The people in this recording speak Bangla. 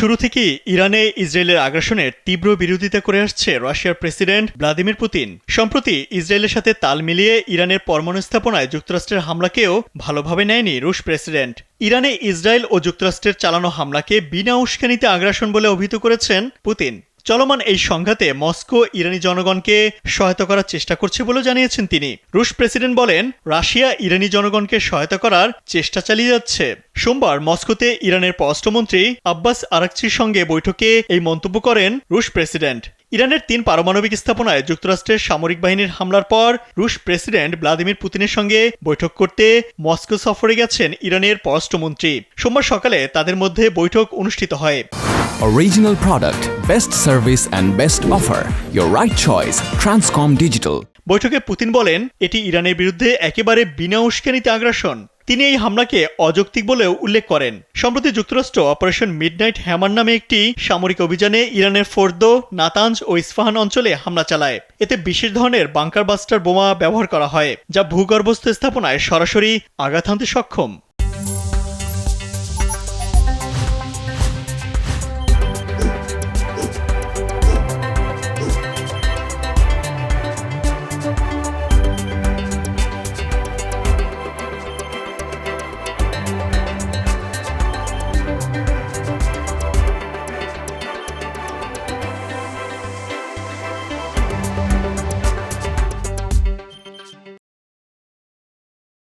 শুরু থেকেই ইরানে ইসরায়েলের আগ্রাসনের তীব্র বিরোধিতা করে আসছে রাশিয়ার প্রেসিডেন্ট ভ্লাদিমির পুতিন। সম্প্রতি ইসরায়েলের সাথে তাল মিলিয়ে ইরানের পরমাণু স্থাপনায় যুক্তরাষ্ট্রের হামলাকেও ভালোভাবে নেয়নি রুশ প্রেসিডেন্ট। ইরানে ইসরায়েল ও যুক্তরাষ্ট্রের চালানো হামলাকে বিনা উস্কানিতে আগ্রাসন বলে অভিহিত করেছেন পুতিন। চলমান এই সংঘাতে মস্কো ইরানি জনগণকে সহায়তা করার চেষ্টা করছে বলে জানিয়েছেন তিনি। রুশ প্রেসিডেন্ট বলেন, রাশিয়া ইরানি জনগণকে সহায়তা করার চেষ্টা চালিয়ে যাচ্ছে। সোমবার মস্কোতে ইরানের পররাষ্ট্রমন্ত্রী আব্বাস আরাকচির সঙ্গে বৈঠকে এই মন্তব্য করেন রুশ প্রেসিডেন্ট। ইরানের ৩ পারমাণবিক স্থাপনায় যুক্তরাষ্ট্রের সামরিক বাহিনীর হামলার পর রুশ প্রেসিডেন্ট ভ্লাদিমির পুতিনের সঙ্গে বৈঠক করতে মস্কো সফরে গেছেন ইরানের পররাষ্ট্রমন্ত্রী। সোমবার সকালে তাদের মধ্যে বৈঠক অনুষ্ঠিত হয়। Original product, best service and best offer. Your right choice, Transcom Digital. বৈঠকে পুতিন বলেন, এটি ইরানের বিরুদ্ধে একেবারে বিনা উস্কানিতে আগ্রাসন। তিনি এই হামলাকে অযৌক্তিক বলেও উল্লেখ করেন। সম্প্রতি যুক্তরাষ্ট্র অপারেশন মিডনাইট হ্যামার নামে একটি সামরিক অভিযানে ইরানের ফোর্দো, নাতাঞ্জ ও ইস্পাহান অঞ্চলে হামলা চালায়। এতে বিশেষ ধরনের বাংকার বাস্টার বোমা ব্যবহার করা হয়, যা ভূগর্ভস্থ স্থাপনায় সরাসরি আঘাত হানতে সক্ষম।